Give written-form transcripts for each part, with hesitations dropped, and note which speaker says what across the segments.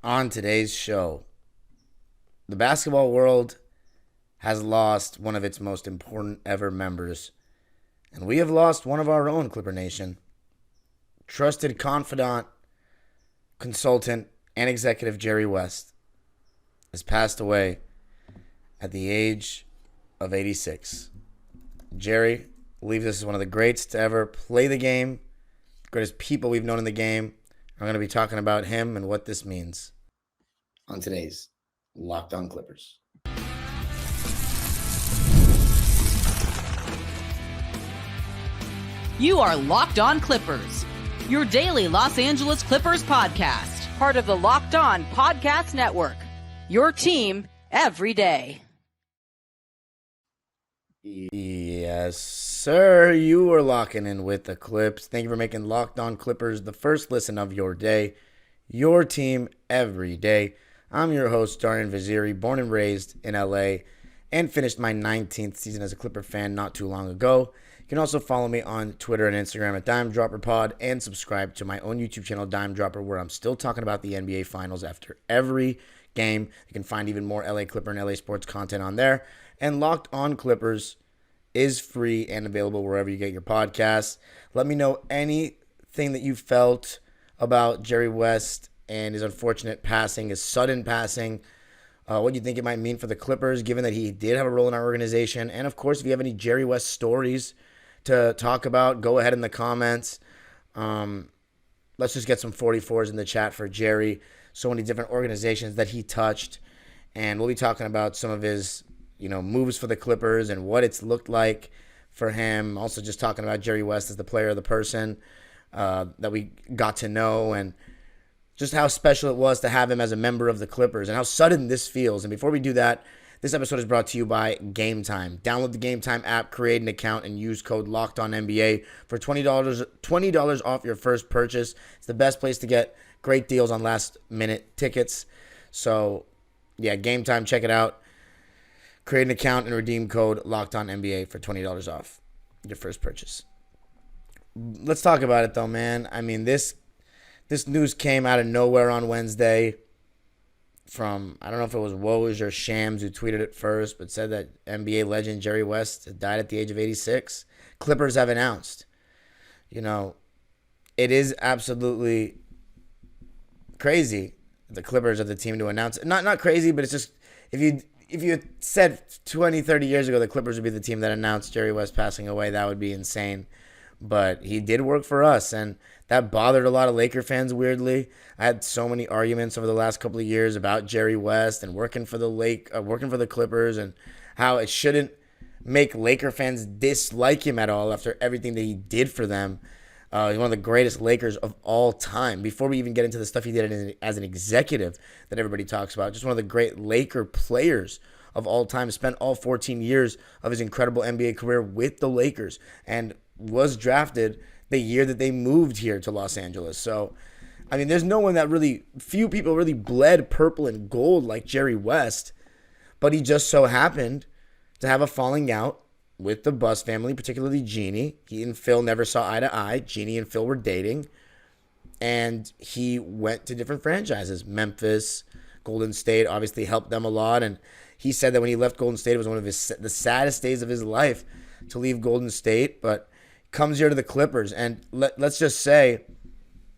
Speaker 1: On today's show, the basketball world has lost one of its most important ever members, and we have lost one of our own, Clipper Nation. Trusted confidant, consultant, and executive Jerry West has passed away at the age of 86. Jerry leaves us as one of the greats to ever play the game, greatest people we've known in the game. I'm going to be talking about him and what this means on today's Locked On Clippers.
Speaker 2: You are Locked On Clippers, your daily Los Angeles Clippers podcast, part of the Locked On Podcast Network, your team every day.
Speaker 1: Yes, sir. You are locking in with the Clips. Thank you for making Locked On Clippers the first listen of your day, your team every day. I'm your host, Darian Vaziri, born and raised in LA, and finished my 19th season as a Clipper fan not too long ago. You can also follow me on Twitter and Instagram at DimeDropperPod and subscribe to my own YouTube channel, Dime Dropper, where I'm still talking about the NBA Finals after every game. You can find even more LA Clipper and LA sports content on there. And Locked On Clippers is free and available wherever you get your podcasts. Let me know anything that you felt about Jerry West and his unfortunate passing, his sudden passing. What do you think it might mean for the Clippers, given that he did have a role in our organization? And, of course, if you have any Jerry West stories to talk about, go ahead in the comments. Let's just get some 44s in the chat for Jerry. So many different organizations that he touched. And we'll be talking about some of his moves for the Clippers and what it's looked like for him. Also just talking about Jerry West as the player, the person that we got to know, and just how special it was to have him as a member of the Clippers and how sudden this feels. And before we do that, this episode is brought to you by Game Time. Download the Game Time app, create an account, and use code LOCKEDONNBA for $20 off your first purchase. It's the best place to get great deals on last-minute tickets. So, yeah, Game Time, check it out. Create an account and redeem code LOCKEDONNBA for $20 off your first purchase. Let's talk about it, though, man. I mean, this news came out of nowhere on Wednesday from, I don't know if it was Woj or Shams who tweeted it first, but said that NBA legend Jerry West had died at the age of 86. Clippers have announced. It is absolutely crazy. The Clippers are the team to announce it. Not crazy, but it's just, if you had said 20, 30 years ago the Clippers would be the team that announced Jerry West passing away, that would be insane. But he did work for us, and that bothered a lot of Laker fans, weirdly. I had so many arguments over the last couple of years about Jerry West and working for the Clippers, and how it shouldn't make Laker fans dislike him at all after everything that he did for them. He's one of the greatest Lakers of all time. Before we even get into the stuff he did as an executive that everybody talks about, just one of the great Laker players of all time. Spent all 14 years of his incredible NBA career with the Lakers and was drafted the year that they moved here to Los Angeles. So, I mean, there's no one few people really bled purple and gold like Jerry West, but he just so happened to have a falling out with the Buss family, particularly Jeannie. He and Phil never saw eye to eye. Jeannie and Phil were dating, and he went to different franchises. Memphis, Golden State obviously helped them a lot, and he said that when he left Golden State, it was one of the saddest days of his life to leave Golden State, but comes here to the Clippers, and let's just say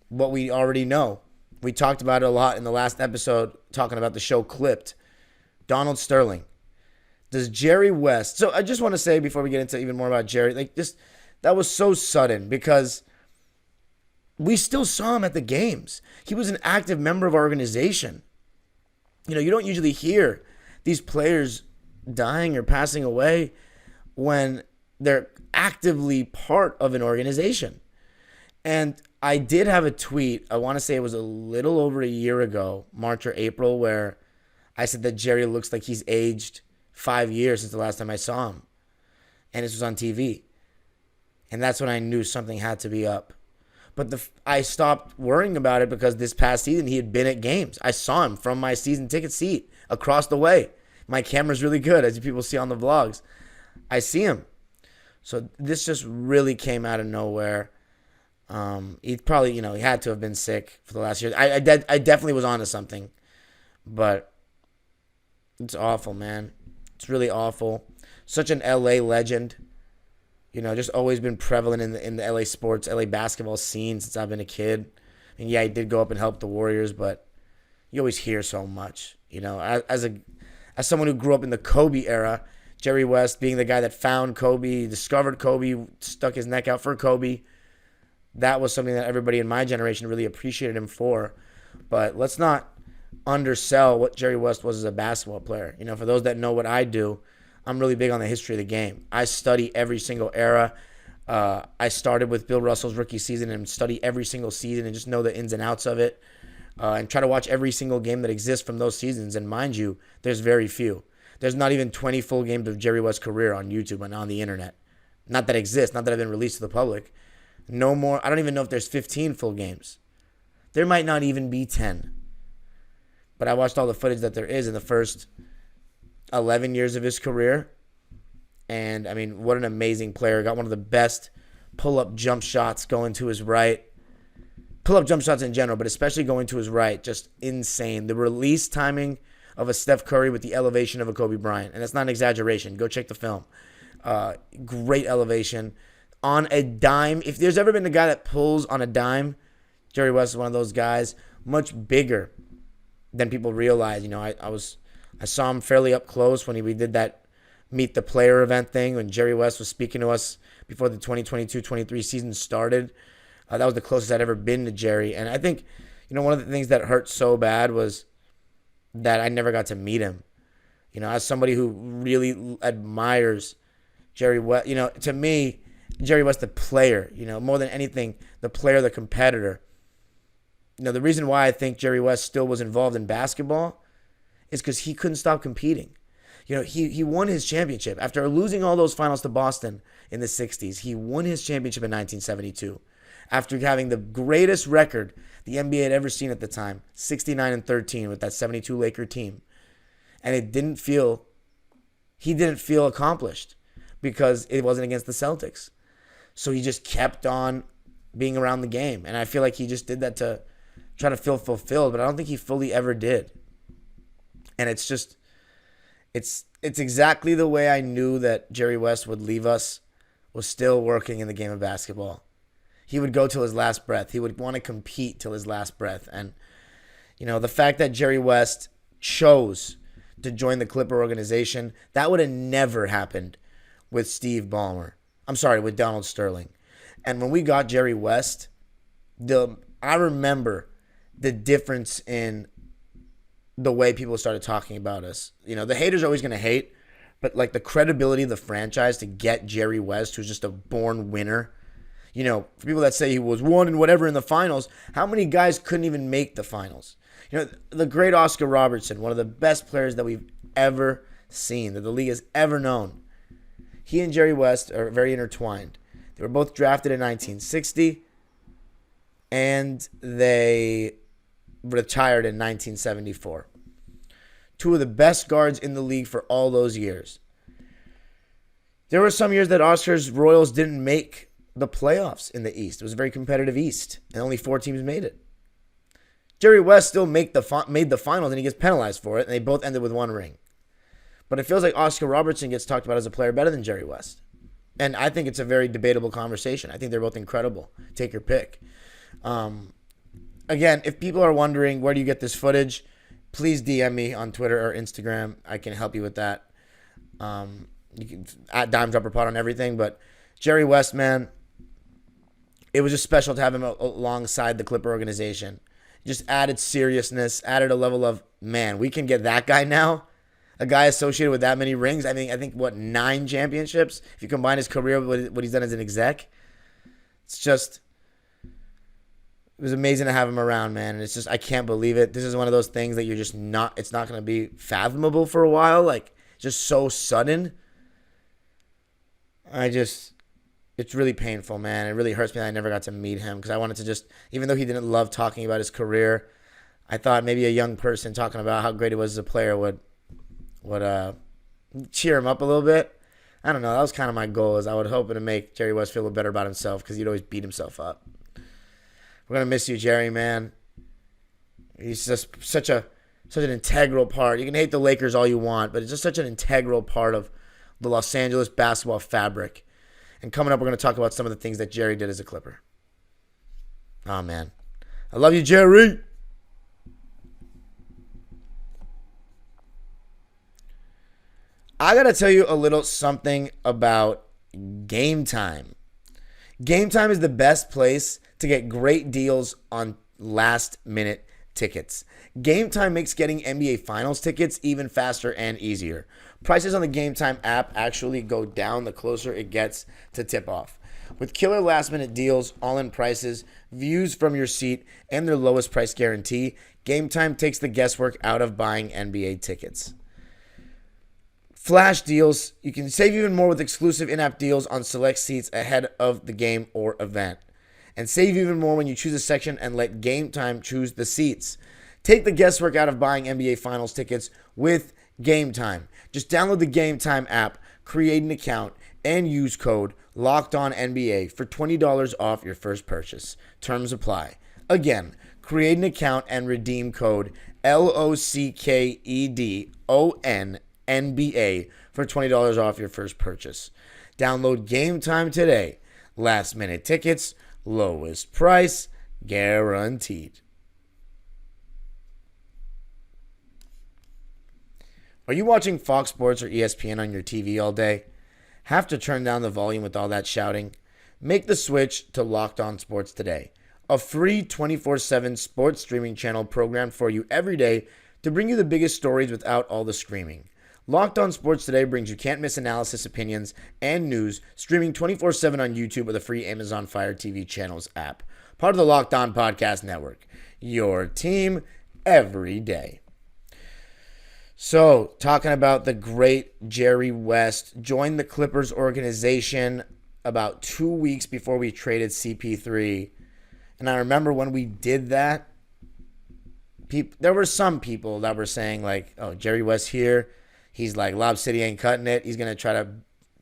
Speaker 1: what we already know. We talked about it a lot in the last episode, talking about the show Clipped. Donald Sterling. Does Jerry West... So I just want to say, before we get into even more about Jerry, that was so sudden, because we still saw him at the games. He was an active member of our organization. You don't usually hear these players dying or passing away when they're actively part of an organization. And I did have a tweet, I want to say it was a little over a year ago, March or April, where I said that Jerry looks like he's aged 5 years since the last time I saw him. And this was on TV. And that's when I knew something had to be up. But I stopped worrying about it because this past season he had been at games. I saw him from my season ticket seat across the way. My camera's really good, as people see on the vlogs. I see him. So this just really came out of nowhere. He probably, he had to have been sick for the last year. I definitely was onto something, but it's awful, man. It's really awful. Such an LA legend. Just always been prevalent in the LA sports, LA basketball scene since I've been a kid. And yeah, he did go up and help the Warriors, but you always hear so much. As someone who grew up in the Kobe era, Jerry West being the guy that found Kobe, discovered Kobe, stuck his neck out for Kobe. That was something that everybody in my generation really appreciated him for. But let's not undersell what Jerry West was as a basketball player. For those that know what I do, I'm really big on the history of the game. I study every single era. I started with Bill Russell's rookie season and study every single season and just know the ins and outs of it. And try to watch every single game that exists from those seasons. And mind you, there's very few. There's not even 20 full games of Jerry West's career on YouTube and on the internet. Not that exist, not that have been released to the public. No more. I don't even know if there's 15 full games. There might not even be 10. But I watched all the footage that there is in the first 11 years of his career. And, what an amazing player. Got one of the best pull-up jump shots going to his right. Pull-up jump shots in general, but especially going to his right. Just insane. The release timing of a Steph Curry with the elevation of a Kobe Bryant. And that's not an exaggeration. Go check the film. Great elevation. On a dime. If there's ever been a guy that pulls on a dime, Jerry West is one of those guys. Much bigger than people realize. I saw him fairly up close when we did that Meet the Player event thing when Jerry West was speaking to us before the 2022-23 season started. That was the closest I'd ever been to Jerry. And I think, one of the things that hurt so bad was that I never got to meet him. As somebody who really admires Jerry West, to me, Jerry West, the player, more than anything, the player, the competitor. The reason why I think Jerry West still was involved in basketball is because he couldn't stop competing. He won his championship. After losing all those finals to Boston in the 60s, he won his championship in 1972. After having the greatest record the NBA had ever seen at the time, 69-13 with that 72 Laker team. And he didn't feel accomplished because it wasn't against the Celtics. So he just kept on being around the game. And I feel like he just did that to try to feel fulfilled, but I don't think he fully ever did. And it's exactly the way I knew that Jerry West would leave us, was still working in the game of basketball. He would go till his last breath. He would want to compete till his last breath. And, the fact that Jerry West chose to join the Clipper organization, that would have never happened with Steve Ballmer. With Donald Sterling. And when we got Jerry West, I remember the difference in the way people started talking about us. The haters are always going to hate, but the credibility of the franchise to get Jerry West, who's just a born winner. For people that say he was one and whatever in the finals, how many guys couldn't even make the finals? The great Oscar Robertson, one of the best players that we've ever seen, that the league has ever known. He and Jerry West are very intertwined. They were both drafted in 1960, and they retired in 1974. Two of the best guards in the league for all those years. There were some years that Oscar's Royals didn't make the playoffs in the East. It was a very competitive East, and only 4 teams made it. Jerry West still made the finals, and he gets penalized for it, and they both ended with 1 ring. But it feels like Oscar Robertson gets talked about as a player better than Jerry West. And I think it's a very debatable conversation. I think they're both incredible. Take your pick. Again, if people are wondering where do you get this footage, please DM me on Twitter or Instagram. I can help you with that. You can at Dime Dropper Pod on everything. But Jerry West, man, it was just special to have him alongside the Clipper organization. Just added seriousness, added a level of, man, we can get that guy now. A guy associated with that many rings. I think 9 championships? If you combine his career with what he's done as an exec. It was amazing to have him around, man. And it's just, I can't believe it. This is one of those things that it's not going to be fathomable for a while. Just so sudden. It's really painful, man. It really hurts me that I never got to meet him because I wanted to just, even though he didn't love talking about his career, I thought maybe a young person talking about how great he was as a player would cheer him up a little bit. I don't know. That was kind of my goal. Is I would hope to make Jerry West feel a little better about himself because he'd always beat himself up. We're going to miss you, Jerry, man. He's just such an integral part. You can hate the Lakers all you want, but it's just such an integral part of the Los Angeles basketball fabric. And coming up, we're going to talk about some of the things that Jerry did as a Clipper. Oh, man. I love you, Jerry. I got to tell you a little something about Game Time. Game Time is the best place to get great deals on last-minute tickets. Game Time makes getting NBA Finals tickets even faster and easier. Prices on the Game Time app actually go down the closer it gets to tip-off. With killer last-minute deals, all-in prices, views from your seat, and their lowest price guarantee, Game Time takes the guesswork out of buying NBA tickets. Flash deals. You can save even more with exclusive in-app deals on select seats ahead of the game or event. And save even more when you choose a section and let Game Time choose the seats. Take the guesswork out of buying NBA Finals tickets with Game Time. Just download the Game Time app, create an account, and use code LOCKEDONNBA for $20 off your first purchase. Terms apply. Again, create an account and redeem code LOCKEDONNBA for $20 off your first purchase. Download Game Time today. Last minute tickets, lowest price, guaranteed. Are you watching Fox Sports or ESPN on your TV all day? Have to turn down the volume with all that shouting? Make the switch to Locked On Sports today. A free 24/7 sports streaming channel programmed for you every day to bring you the biggest stories without all the screaming. Locked On Sports Today brings you can't-miss analysis, opinions, and news, streaming 24/7 on YouTube with a free Amazon Fire TV channels app. Part of the Locked On Podcast Network. Your team every day. So, talking about the great Jerry West, joined the Clippers organization about 2 weeks before we traded CP3. And I remember when we did that, there were some people that were saying, like, oh, Jerry West here. He's like, Lob City ain't cutting it. He's going to try to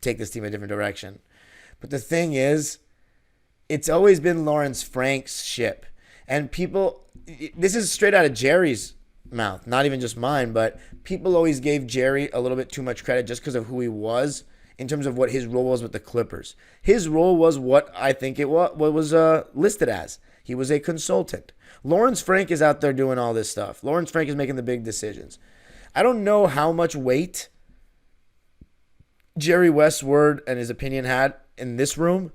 Speaker 1: take this team a different direction. But the thing is, it's always been Lawrence Frank's ship. And people, this is straight out of Jerry's mouth, not even just mine, but people always gave Jerry a little bit too much credit just because of who he was in terms of what his role was with the Clippers. His role was what I think it was, what was listed as. He was a consultant. Lawrence Frank is out there doing all this stuff. Lawrence Frank is making the big decisions. I don't know how much weight Jerry West's word and his opinion had in this room,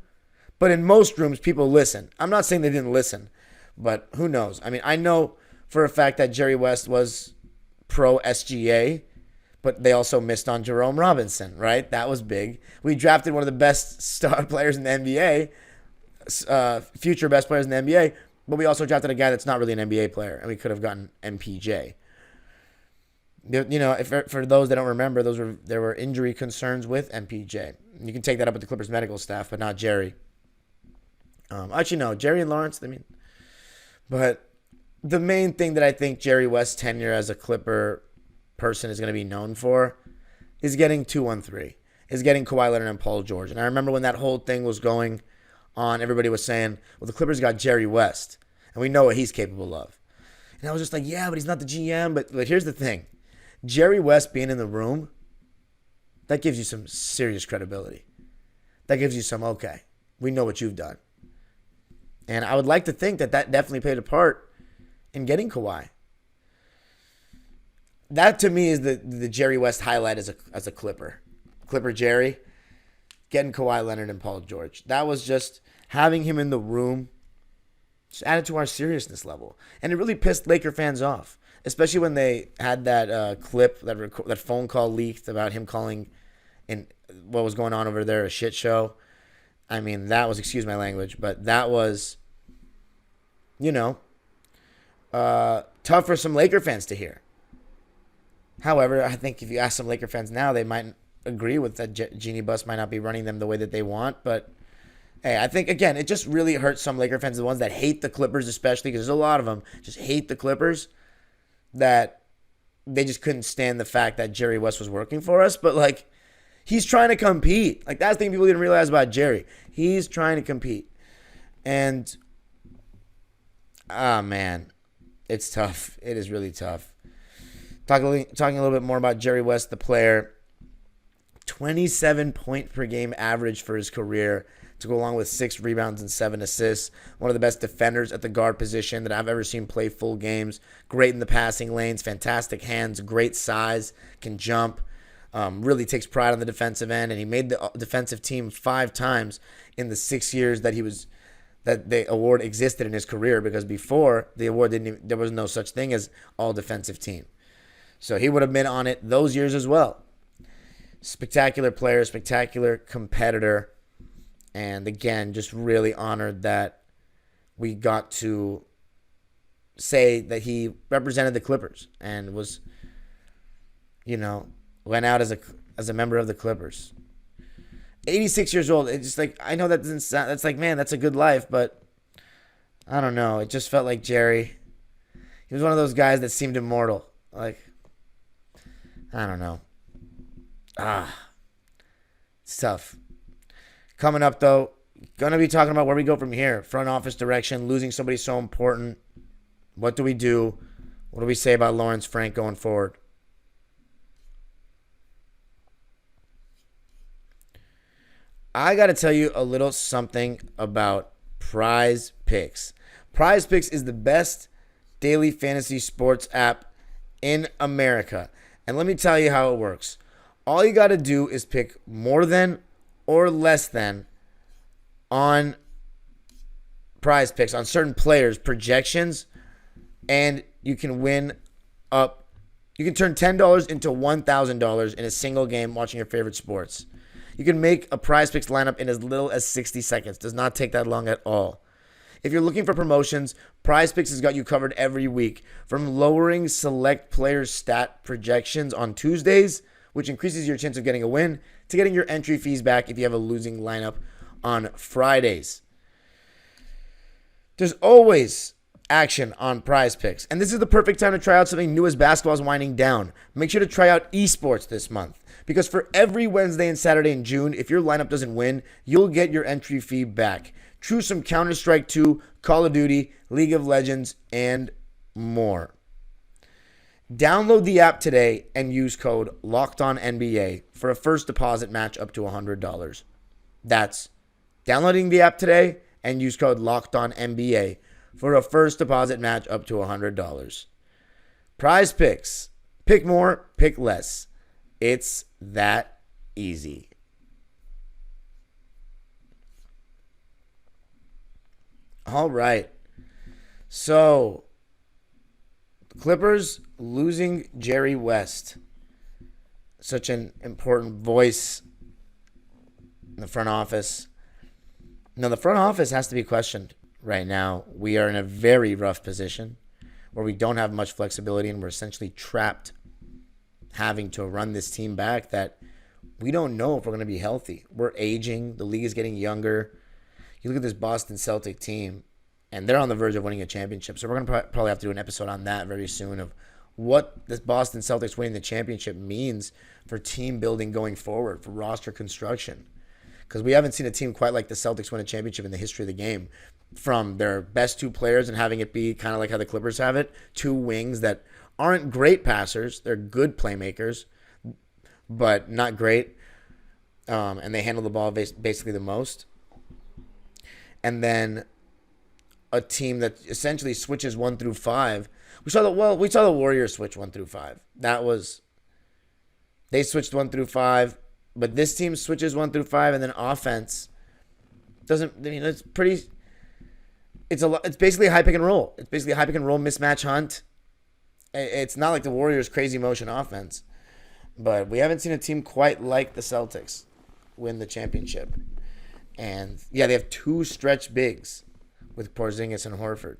Speaker 1: but in most rooms, people listen. I'm not saying they didn't listen, but who knows? I mean, I know for a fact that Jerry West was pro SGA, but they also missed on Jerome Robinson, right? That was big. We drafted one of the best star players in the NBA, future best players in the NBA, but we also drafted a guy that's not really an NBA player, and we could have gotten MPJ. You know, for those that don't remember, there were injury concerns with MPJ. You can take that up with the Clippers medical staff, but not Jerry. Actually, no, Jerry and Lawrence. I mean, but the main thing that I think Jerry West's tenure as a Clipper person is going to be known for is getting 2-1-3, is getting Kawhi Leonard and Paul George. And I remember when that whole thing was going on, everybody was saying, well, the Clippers got Jerry West, and we know what he's capable of. And I was just like, yeah, but he's not the GM. But here's the thing. Jerry West being in the room, that gives you some serious credibility. That gives you some, okay, we know what you've done. And I would like to think that definitely played a part in getting Kawhi. That to me is the Jerry West highlight as a Clipper. Clipper Jerry, getting Kawhi Leonard and Paul George. That was just having him in the room, just added to our seriousness level. And it really pissed Laker fans off. Especially when they had that clip, that phone call leaked about him calling in what was going on over there a shit show. I mean, that was, excuse my language, but that was, tough for some Laker fans to hear. However, I think if you ask some Laker fans now, they might agree with that Genie Bus might not be running them the way that they want. But, hey, I think, again, it just really hurts some Laker fans, the ones that hate the Clippers especially, because there's a lot of them just hate the Clippers, that they just couldn't stand the fact that Jerry West was working for us. But, like, he's trying to compete. Like, that's the thing people didn't realize about Jerry. He's trying to compete. And Ah, man. It's tough. It is really tough. Talking a little bit more about Jerry West, the player. 27 point per game average for his career to go along with 6 rebounds and 7 assists. One of the best defenders at the guard position that I've ever seen play full games. Great in the passing lanes, fantastic hands, great size, can jump. Really takes pride on the defensive end, and he made the defensive team 5 times in the 6 years that the award existed in his career, because before the award there was no such thing as all defensive team. So he would have been on it those years as well. Spectacular player, spectacular competitor, and again, just really honored that we got to say that he represented the Clippers and was, went out as a member of the Clippers. 86 years old. It's just like, I know that doesn't sound, that's like, man, that's a good life, but I don't know. It just felt like Jerry, he was one of those guys that seemed immortal. Like, I don't know. It's tough. Coming up, though, going to be talking about where we go from here. Front office direction, losing somebody so important. What do we do? What do we say about Lawrence Frank going forward? I got to tell you a little something about Prize Picks. Prize Picks is the best daily fantasy sports app in America. And let me tell you how it works. All you got to do is pick more than or less than on Prize Picks, on certain players' projections, and you can win up. You can turn $10 into $1,000 in a single game watching your favorite sports. You can make a Prize Picks lineup in as little as 60 seconds. Does not take that long at all. If you're looking for promotions, Prize Picks has got you covered every week. From lowering select players' stat projections on Tuesdays, which increases your chance of getting a win, to getting your entry fees back if you have a losing lineup on Fridays. There's always action on Prize Picks, and this is the perfect time to try out something new as basketball is winding down. Make sure to try out esports this month, because for every Wednesday and Saturday in June, if your lineup doesn't win, you'll get your entry fee back. Choose some Counter-Strike 2, Call of Duty, League of Legends, and more. Download the app today and use code LOCKEDONNBA for a first deposit match up to $100. That's downloading the app today and use code LOCKEDONNBA for a first deposit match up to $100. Prize Picks. Pick more, pick less. It's that easy. All right. So, Clippers losing Jerry West. Such an important voice in the front office. No, the front office has to be questioned right now. We are in a very rough position where we don't have much flexibility, and we're essentially trapped having to run this team back that we don't know if we're going to be healthy. We're aging. The league is getting younger. You look at this Boston Celtic team, and they're on the verge of winning a championship. So we're going to probably have to do an episode on that very soon, of what this Boston Celtics winning the championship means for team building going forward, for roster construction. Because we haven't seen a team quite like the Celtics win a championship in the history of the game. From their best 2 players and having it be kind of like how the Clippers have it. 2 wings that aren't great passers. They're good playmakers, but not great. And they handle the ball basically the most. And then a team that essentially switches 1 through 5. We saw the Warriors switch 1 through 5. They switched 1 through 5, but this team switches 1 through 5, and then offense doesn't. It's pretty. It's basically a high pick and roll. It's basically a high pick and roll mismatch hunt. It's not like the Warriors' crazy motion offense, but we haven't seen a team quite like the Celtics win the championship. And yeah, they have 2 stretch bigs with Porzingis and Horford.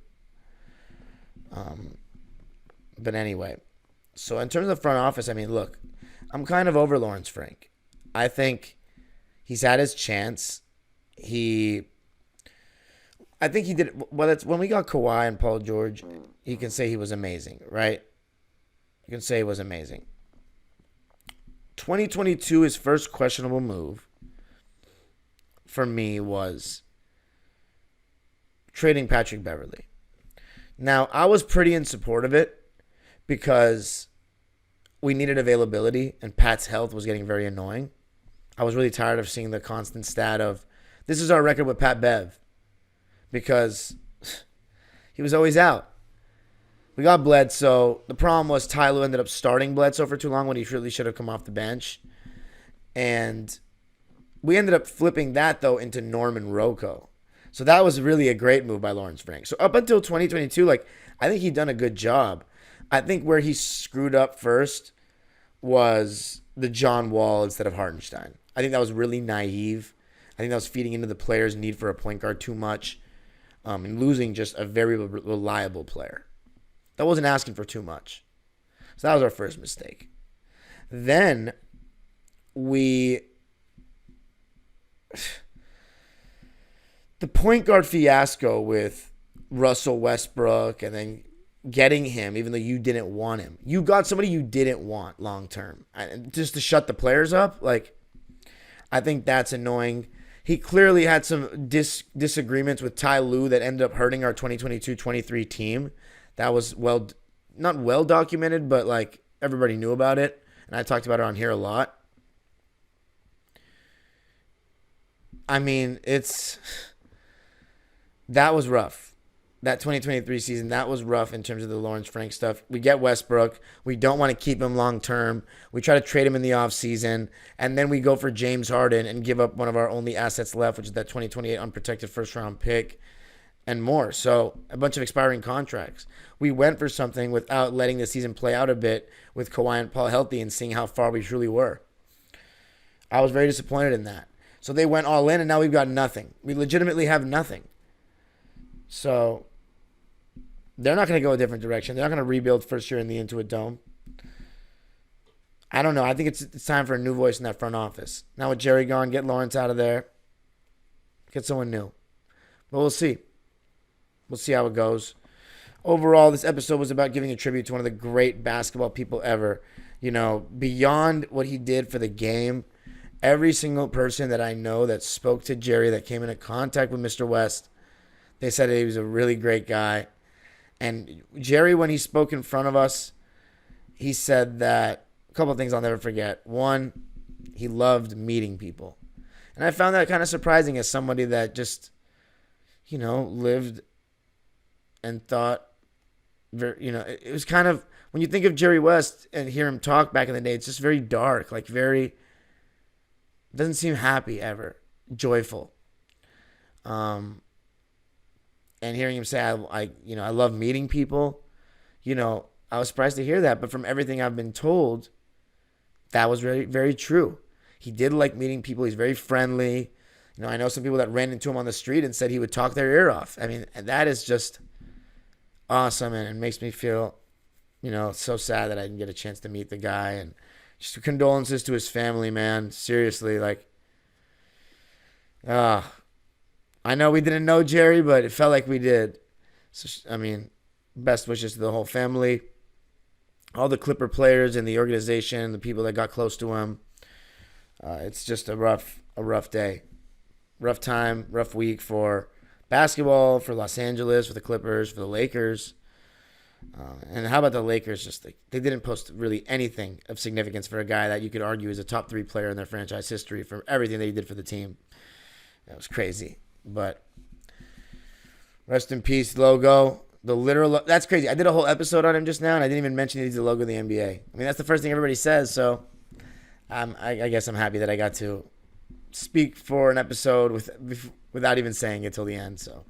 Speaker 1: But anyway, so in terms of the front office, I mean, look, I'm kind of over Lawrence Frank. I think he's had his chance. I think he did. Well, it's when we got Kawhi and Paul George, you can say he was amazing, right? You can say he was amazing. 2022, his first questionable move for me was trading Patrick Beverley. Now, I was pretty in support of it because we needed availability and Pat's health was getting very annoying. I was really tired of seeing the constant stat of, this is our record with Pat Bev, because he was always out. We got Bledsoe. The problem was Ty Lue ended up starting Bledsoe for too long when he really should have come off the bench. And we ended up flipping that, though, into Norman Rocco. So that was really a great move by Lawrence Frank. So up until 2022, I think he'd done a good job. I think where he screwed up first was the John Wall instead of Hartenstein. I think that was really naive. I think that was feeding into the player's need for a point guard too much, and losing just a very reliable player. That wasn't asking for too much. So that was our first mistake. Then the point guard fiasco with Russell Westbrook and then getting him, even though you didn't want him. You got somebody you didn't want long term. Just to shut the players up, I think that's annoying. He clearly had some disagreements with Ty Lue that ended up hurting our 2022-23 team. That was not well documented, but everybody knew about it. And I talked about it on here a lot. I mean, that was rough. That 2023 season, that was rough in terms of the Lawrence Frank stuff. We get Westbrook. We don't want to keep him long term. We try to trade him in the offseason. And then we go for James Harden and give up one of our only assets left, which is that 2028 unprotected first-round pick and more. So a bunch of expiring contracts. We went for something without letting the season play out a bit with Kawhi and Paul healthy and seeing how far we truly were. I was very disappointed in that. So they went all in, and now we've got nothing. We legitimately have nothing. So they're not going to go a different direction. They're not going to rebuild first year into a dome. I don't know. I think it's time for a new voice in that front office. Now with Jerry gone, get Lawrence out of there. Get someone new. But we'll see. We'll see how it goes. Overall, this episode was about giving a tribute to one of the great basketball people ever. Beyond what he did for the game, every single person that I know that spoke to Jerry, that came into contact with Mr. West, they said he was a really great guy. And Jerry, when he spoke in front of us, he said that a couple of things I'll never forget. One, he loved meeting people. And I found that kind of surprising as somebody that just, lived and thought, it was kind of, when you think of Jerry West and hear him talk back in the day, it's just very dark, doesn't seem happy ever, joyful. And hearing him say, I love meeting people, I was surprised to hear that. But from everything I've been told, that was very, very true. He did like meeting people. He's very friendly. I know some people that ran into him on the street and said he would talk their ear off. I mean, that is just awesome, and it makes me feel, so sad that I didn't get a chance to meet the guy. And just condolences to his family, man. Seriously, I know we didn't know Jerry, but it felt like we did. So, best wishes to the whole family, all the Clipper players in the organization, the people that got close to him. It's just a rough day, rough time, rough week for basketball, for Los Angeles, for the Clippers, for the Lakers. And how about the Lakers? Just they didn't post really anything of significance for a guy that you could argue is a top 3 player in their franchise history for everything that he did for the team. It was crazy. But rest in peace, logo. The literal, that's crazy. I did a whole episode on him just now, and I didn't even mention he's the logo of the NBA. That's the first thing everybody says, so I guess I'm happy that I got to speak for an episode without even saying it till the end. So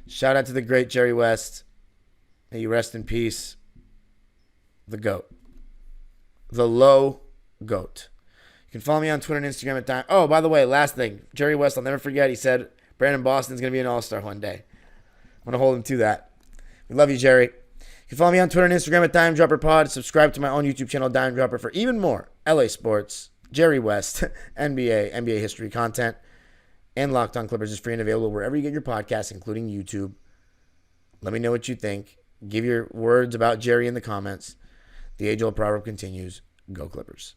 Speaker 1: shout out to the great Jerry West. May you rest in peace. The GOAT. The low GOAT. You can follow me on Twitter and Instagram at time. Oh, by the way, last thing. Jerry West, I'll never forget, he said Brandon Boston's going to be an all-star one day. I'm going to hold him to that. We love you, Jerry. You can follow me on Twitter and Instagram at Dime Dropper Pod. Subscribe to my own YouTube channel, Dime Dropper, for even more LA sports, Jerry West, NBA history content, and Locked On Clippers is free and available wherever you get your podcasts, including YouTube. Let me know what you think. Give your words about Jerry in the comments. The age-old proverb continues. Go Clippers.